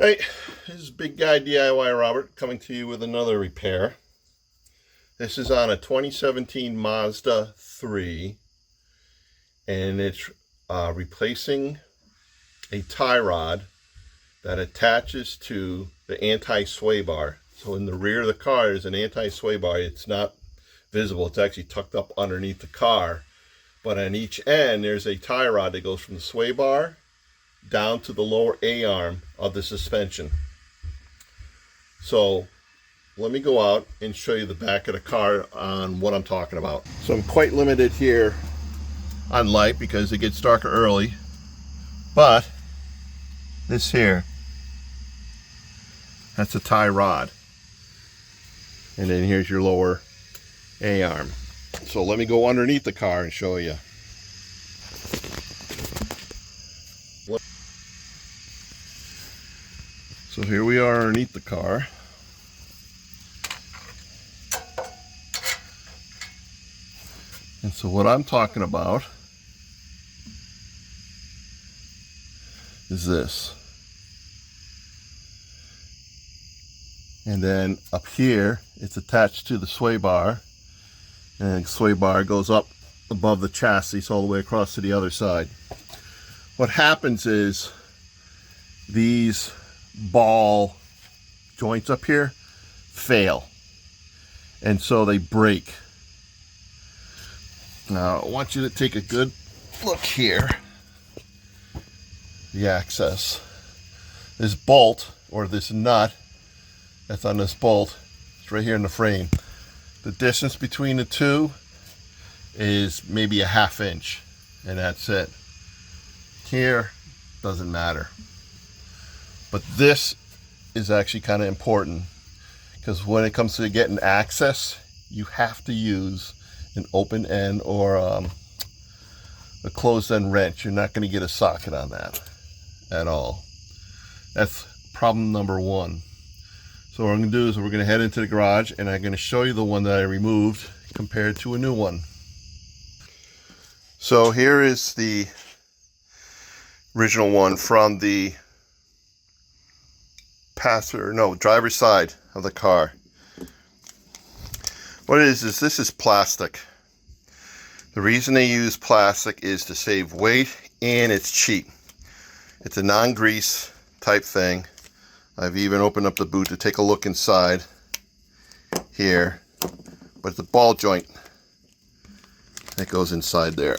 Hey, this is Big Guy DIY Robert coming to you with another repair. This is on a 2017 Mazda 3, and it's replacing a tie rod that attaches to the anti-sway bar. So in the rear of the car is an anti-sway bar. It's not visible. It's actually tucked up underneath the car. But on each end there's a tie rod that goes from the sway bar down to the lower A-arm of the suspension. So let me go out and show you the back of the car on what I'm talking about. So I'm quite limited here on light because it gets darker early, but this here, that's a tie rod, and then here's your lower A-arm. So let me go underneath the car and show you. So here we are underneath the car. And so what I'm talking about is this. And then up here, it's attached to the sway bar. And the sway bar goes up above the chassis all the way across to the other side. What happens is these ball joints up here fail, and so they break. Now I want you to take a good look here. The access, this bolt or this nut that's on this bolt, it's right here in the frame. The distance between the two is maybe a ½ inch, and that's it. Here doesn't matter. But this is actually kind of important, because when it comes to getting access, you have to use an open end or a closed end wrench. You're not going to get a socket on that at all. That's problem number one. So what I'm going to do is we're going to head into the garage, and I'm going to show you the one that I removed compared to a new one. So here is the original one from the driver's side of the car. What it is this is plastic. The reason they use plastic is to save weight, and it's cheap. It's a non-grease type thing. I've even opened up the boot to take a look inside here, but it's a ball joint that goes inside there.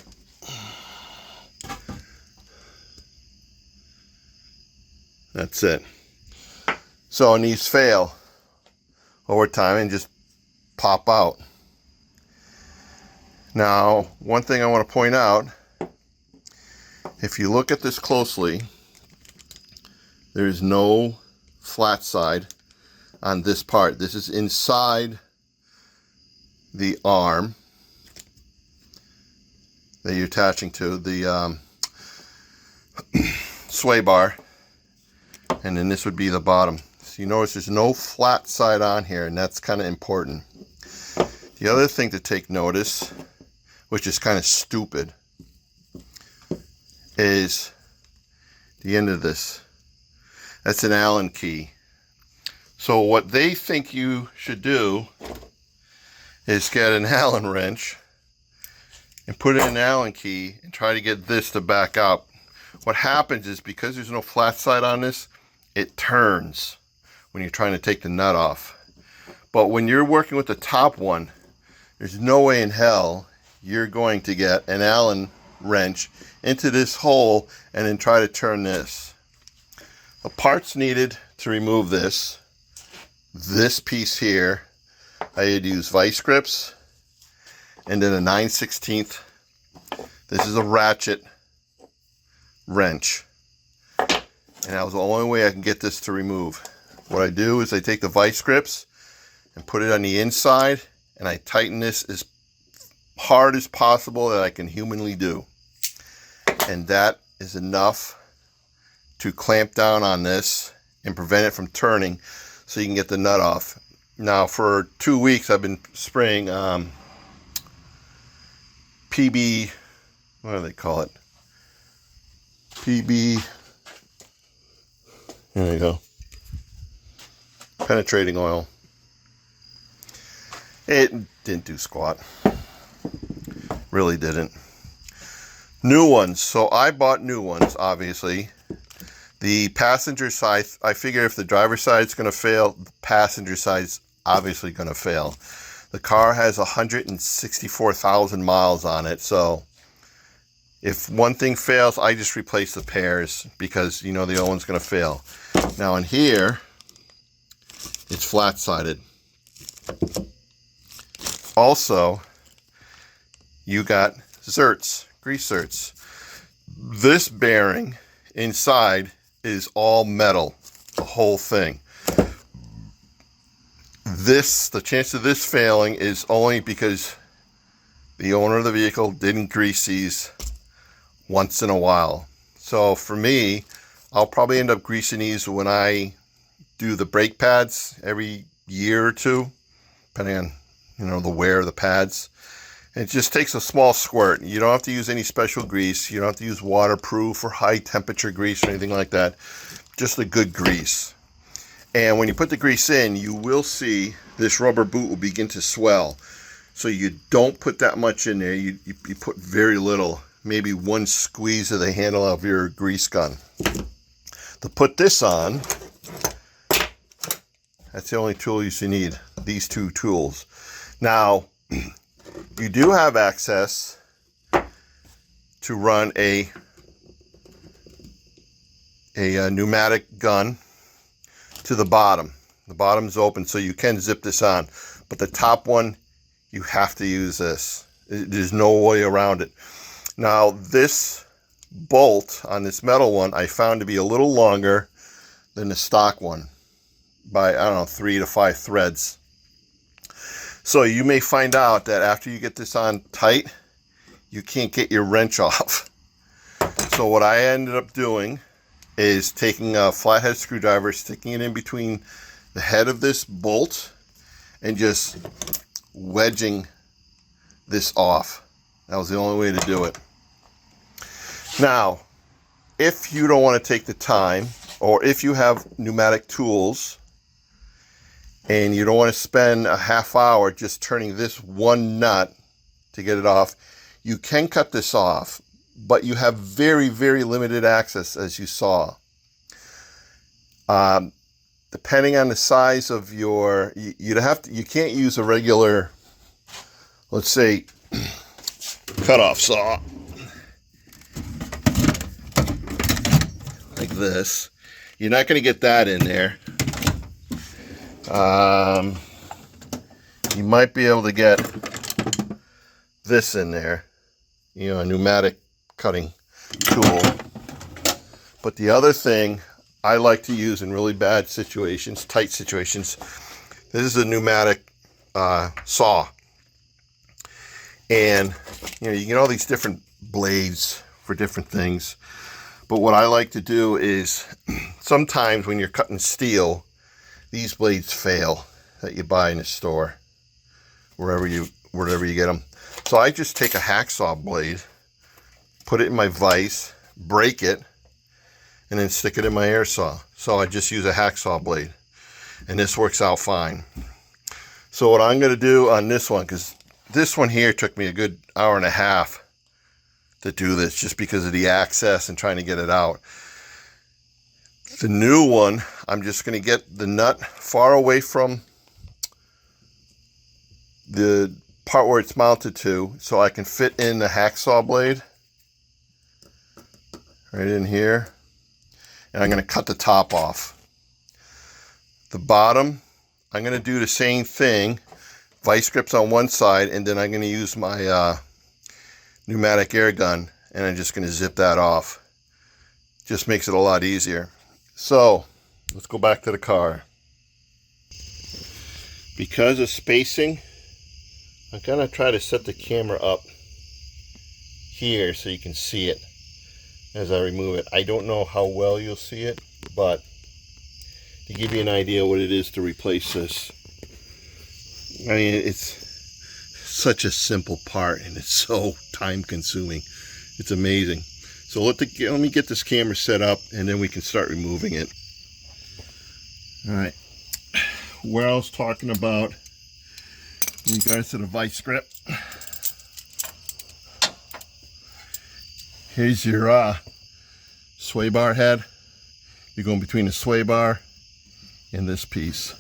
That's it. So, and these fail over time and just pop out. Now, one thing I want to point out, if you look at this closely, there's no flat side on this part. This is inside the arm that you're attaching to the sway bar, and then this would be the bottom. You notice there's no flat side on here, and that's kind of important. The other thing to take notice, which is kind of stupid, is the end of this. That's an Allen key. So what they think you should do is get an Allen wrench and put in an Allen key and try to get this to back up. What happens is, because there's no flat side on this, it turns when you're trying to take the nut off. But when you're working with the top one, there's no way in hell you're going to get an Allen wrench into this hole and then try to turn this. The parts needed to remove this piece here, I had used Vise-grips and then a 9/16. This is a ratchet wrench, and that was the only way I can get this to remove. What I do is I take the Vise-grips and put it on the inside, and I tighten this as hard as possible that I can humanly do. And that is enough to clamp down on this and prevent it from turning so you can get the nut off. Now for 2 weeks I've been spraying PB, what do they call it? PB, there you go. penetrating oil. It didn't do squat. Really didn't. New ones. So I bought new ones, obviously. The passenger side, I figure if the driver's side's going to fail, the passenger side's obviously going to fail. The car has 164,000 miles on it, so if one thing fails, I just replace the pairs because you know the other one's going to fail. Now in here, it's flat-sided. Also, you got zerts, grease zerts. This bearing inside is all metal, the whole thing. The chance of this failing is only because the owner of the vehicle didn't grease these once in a while. So for me, I'll probably end up greasing these when I do the brake pads every year or two, depending on, you know, the wear of the pads. And it just takes a small squirt. You don't have to use any special grease. You don't have to use waterproof or high temperature grease or anything like that. Just a good grease. And when you put the grease in, you will see this rubber boot will begin to swell. So you don't put that much in there. You put very little, maybe one squeeze of the handle of your grease gun. To put this on, that's the only tool you need, these two tools. Now, you do have access to run a pneumatic gun to the bottom. The bottom's open, so you can zip this on. But the top one, you have to use this. There's no way around it. Now, this bolt on this metal one, I found to be a little longer than the stock one by, I don't know, 3 to 5 threads. So you may find out that after you get this on tight, you can't get your wrench off. So what I ended up doing is taking a flathead screwdriver, sticking it in between the head of this bolt, and just wedging this off. That was the only way to do it. Now, if you don't want to take the time, or if you have pneumatic tools, and you don't want to spend a half hour just turning this one nut to get it off, you can cut this off, but you have very, very limited access, as you saw. Depending on the size of your, you can't use a regular, let's say, cutoff saw like this. You're not going to get that in there. You might be able to get this in there, you know, a pneumatic cutting tool. But the other thing I like to use in really bad situations, tight situations, this is a pneumatic saw. And, you know, you get all these different blades for different things. But what I like to do is sometimes when you're cutting steel, these blades fail that you buy in the store, wherever you get them. So I just take a hacksaw blade, put it in my vise, break it, and then stick it in my air saw. So I just use a hacksaw blade, and this works out fine. So what I'm going to do on this one, because this one here took me a good hour and a half to do this, just because of the access and trying to get it out. The new one, I'm just going to get the nut far away from the part where it's mounted to, so I can fit in the hacksaw blade right in here, and I'm going to cut the top off. The bottom, I'm going to do the same thing, vice grips on one side, and then I'm going to use my pneumatic air gun, and I'm just going to zip that off. Just makes it a lot easier. So let's go back to the car. Because of spacing, I'm going to try to set the camera up here so you can see it as I remove it. I don't know how well you'll see it, but to give you an idea what it is to replace this. I mean, it's such a simple part, and it's so time consuming. It's amazing. So let me get this camera set up, and then we can start removing it. All right. where I was talking about in regards to the vice grip. Here's your sway bar head. You're going between the sway bar and this piece.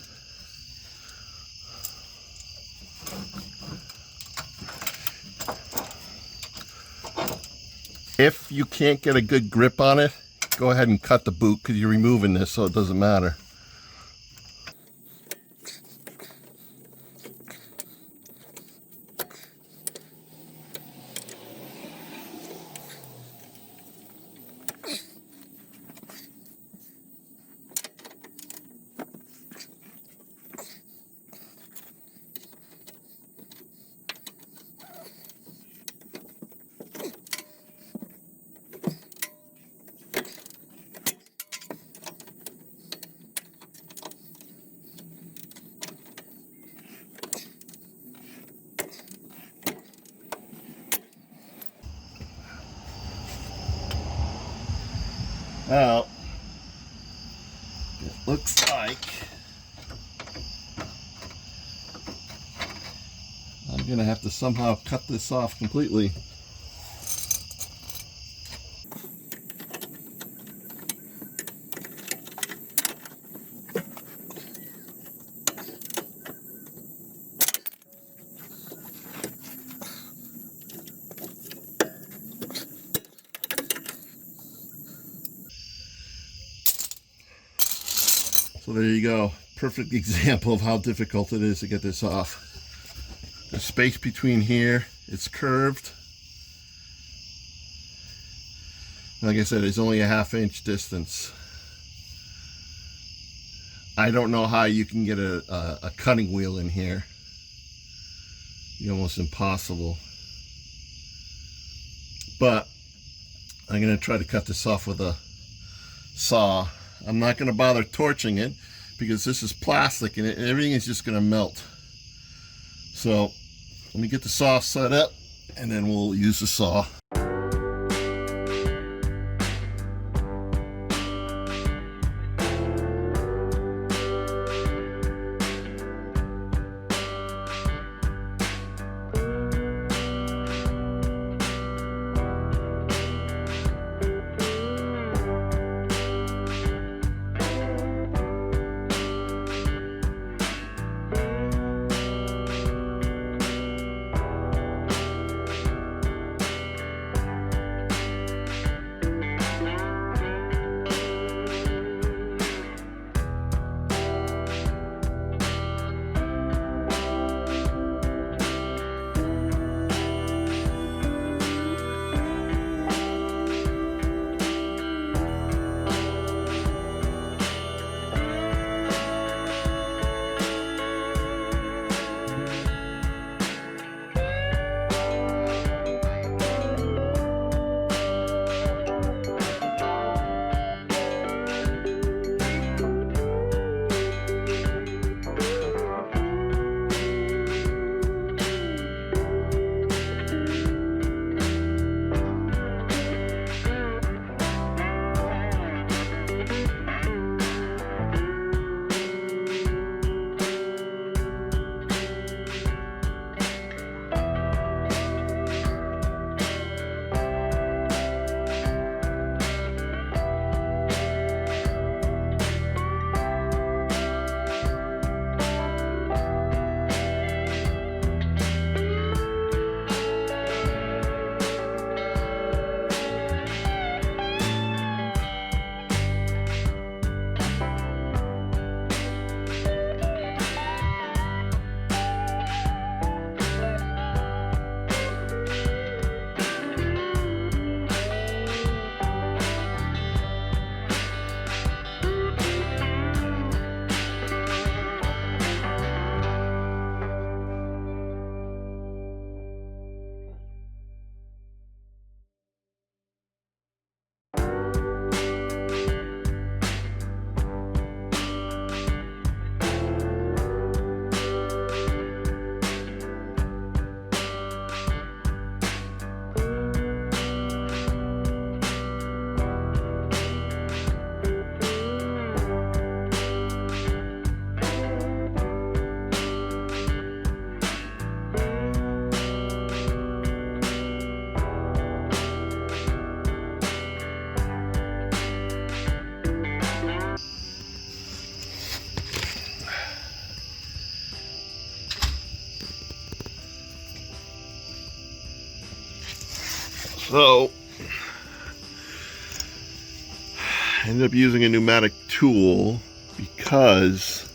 If you can't get a good grip on it, go ahead and cut the boot because you're removing this, so it doesn't matter. Now, it looks like I'm going to have to somehow cut this off completely. So there you go. Perfect example of how difficult it is to get this off. The space between here, it's curved. Like I said, it's only a 1/2 inch distance. I don't know how you can get a cutting wheel in here. It's almost impossible. But I'm going to try to cut this off with a saw. I'm not going to bother torching it because this is plastic and everything is just going to melt. So let me get the saw set up and then we'll use the saw. So I ended up using a pneumatic tool because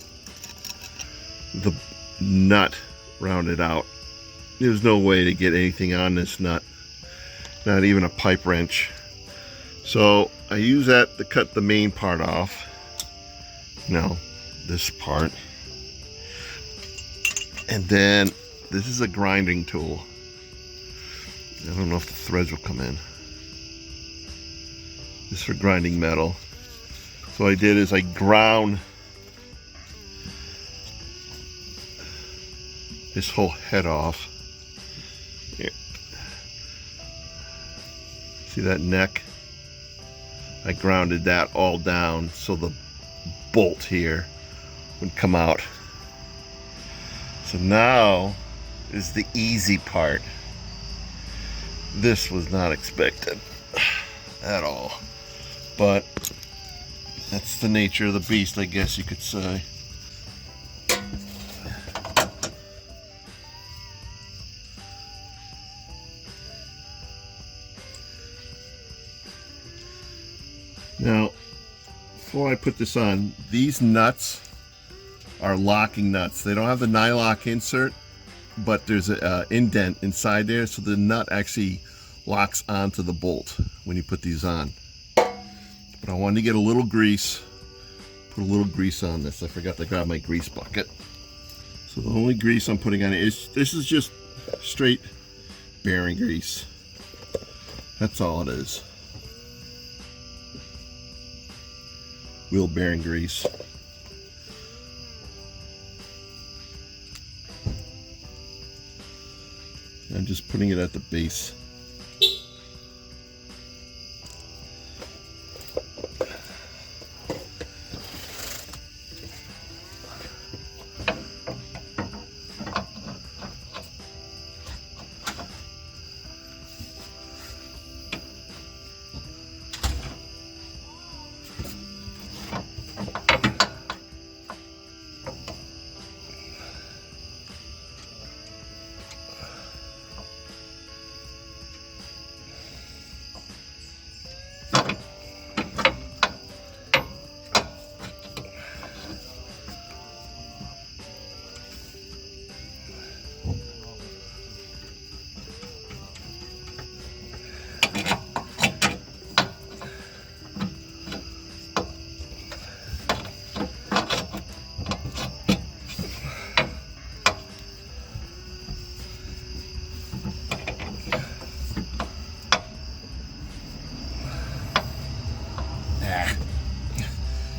the nut rounded out. There's no way to get anything on this nut, not even a pipe wrench. So I use that to cut the main part off. Now this part, and then this is a grinding tool. I don't know if the threads will come in. This is for grinding metal. So what I did is I ground this whole head off. Here. See that neck? I grounded that all down so the bolt here would come out. So now is the easy part. This was not expected at all, but that's the nature of the beast, I guess you could say. Now, before I put this on, these nuts are locking nuts. They don't have the nylock insert, but there's an indent inside there, so the nut actually locks onto the bolt when you put these on. But I wanted to get a little grease, put a little grease on this. I forgot to grab my grease bucket. So the only grease I'm putting on it is, this is just straight bearing grease. That's all it is. Wheel bearing grease. I'm just putting it at the base.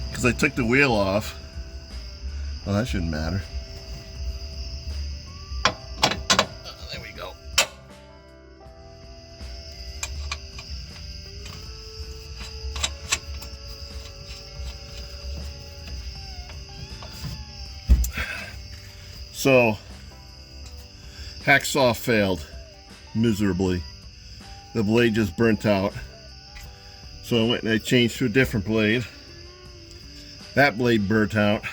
Because I took the wheel off. Well, that shouldn't matter. There we go. So, hacksaw failed miserably. The blade just burnt out. So I went and I changed to a different blade. That blade burnt out.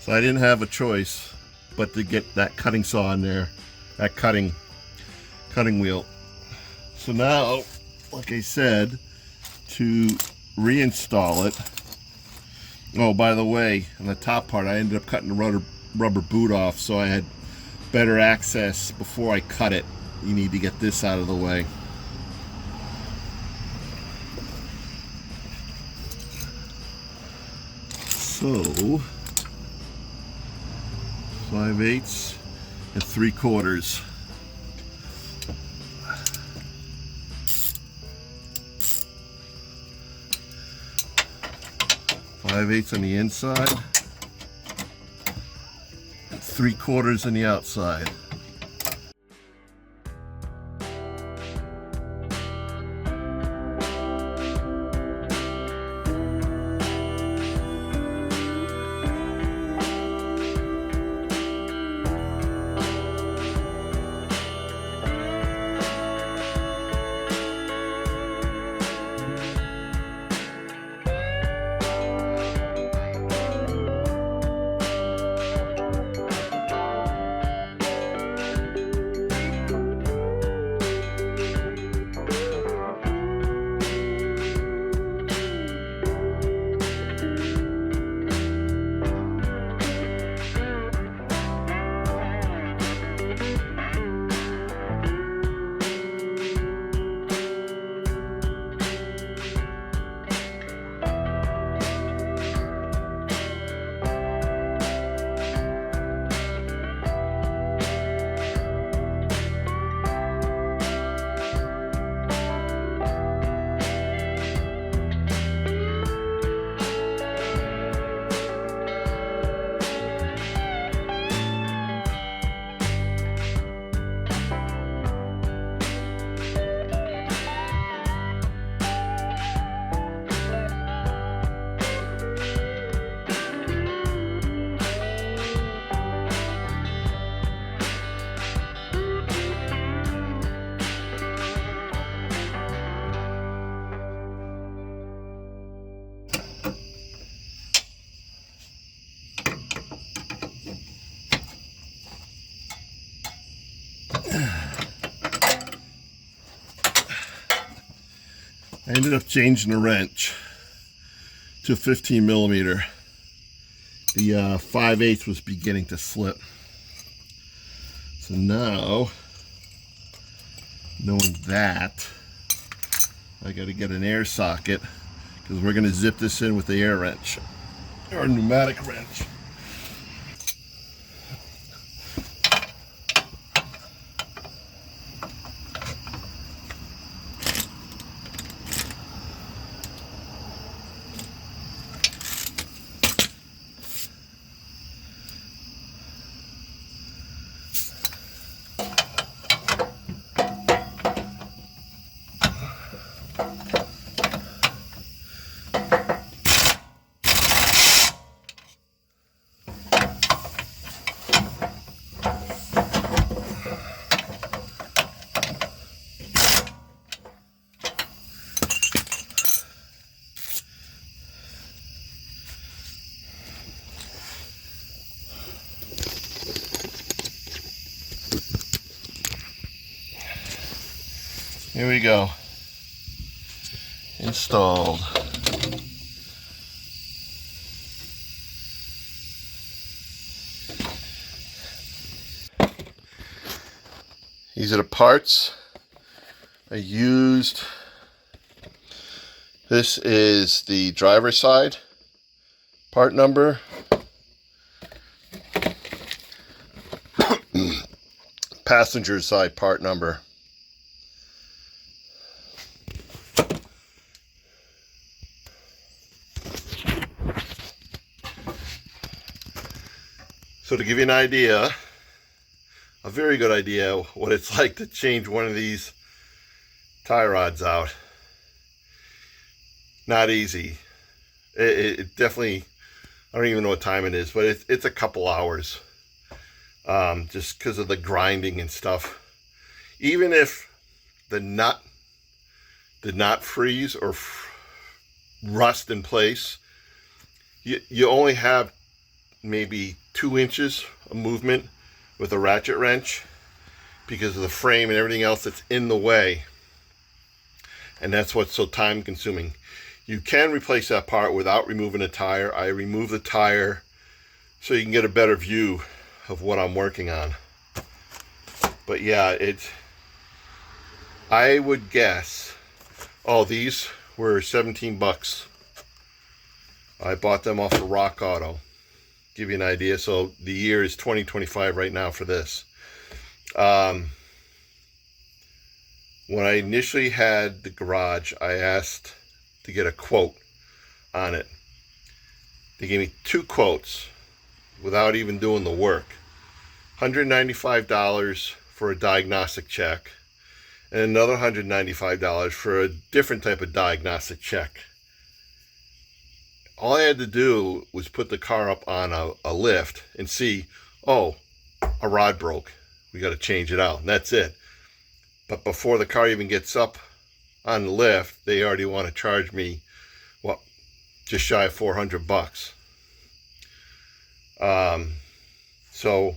So I didn't have a choice but to get that cutting saw in there, that cutting wheel. So now, like I said, to reinstall it. Oh, by the way, on the top part, I ended up cutting the rubber boot off, so I had better access before I cut it. You need to get this out of the way. So 5/8 and 3/4. Five-eighths on the inside, 3/4 on the outside. I ended up changing the wrench to 15 millimeter. The 5/8 was beginning to slip. So now, knowing that, I got to get an air socket because we're going to zip this in with the air wrench or pneumatic wrench. Here we go. Installed. These are the parts I used. This is the driver's side part number. Passenger side part number. So to give you an idea, a very good idea what it's like to change one of these tie rods out. Not easy. It definitely, I don't even know what time it is, but it's a couple hours. Just because of the grinding and stuff. Even if the nut did not freeze or rust in place, you only have maybe 2 inches of movement with a ratchet wrench because of the frame and everything else that's in the way. And that's what's so time consuming. You can replace that part without removing a tire. I remove the tire so you can get a better view of what I'm working on. But yeah, I would guess, oh, these were 17 bucks. I bought them off of Rock Auto. Give you an idea. So the year is 2025 right now for this. When I initially had the garage, I asked to get a quote on it. They gave me 2 quotes without even doing the work. $195 for a diagnostic check and another $195 for a different type of diagnostic check. All I had to do was put the car up on a lift and see, oh, a rod broke. We got to change it out, and that's it. But before the car even gets up on the lift, they already want to charge me, well, just shy of 400 bucks. So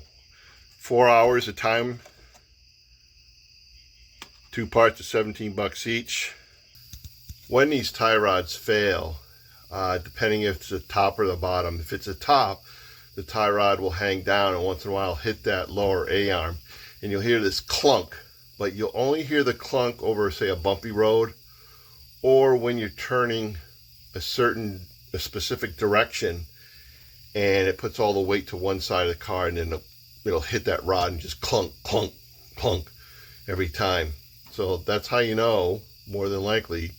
4 hours of time, 2 parts of 17 bucks each. When these tie rods fail, depending if it's the top or the bottom. If it's the top, the tie rod will hang down and once in a while hit that lower A-arm. And you'll hear this clunk, but you'll only hear the clunk over, say, a bumpy road or when you're turning a specific direction and it puts all the weight to one side of the car and then it'll hit that rod and just clunk, clunk, clunk every time. So that's how you know, more than likely,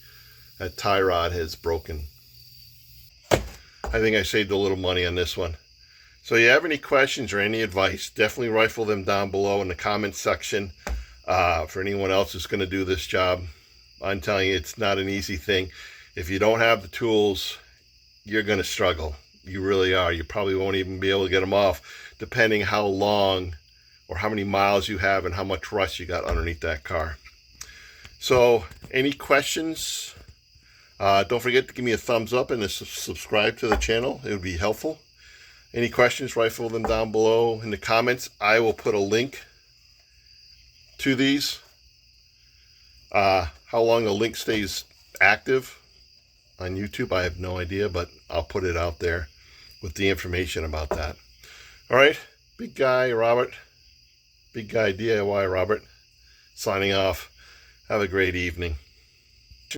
that tie rod has broken. I think I saved a little money on this one. So if you have any questions or any advice, definitely rifle them down below in the comments section. For anyone else who's going to do this job, I'm telling you, it's not an easy thing. If you don't have the tools, you're going to struggle. You really are. You probably won't even be able to get them off, depending how long or how many miles you have and how much rust you got underneath that car. So any questions? Don't forget to give me a thumbs up and to subscribe to the channel. It would be helpful. Any questions, rifle them down below in the comments. I will put a link to these. How long the link stays active on YouTube. I have no idea, but I'll put it out there with the information about that. All right, big guy Robert, big guy DIY Robert, signing off. Have a great evening.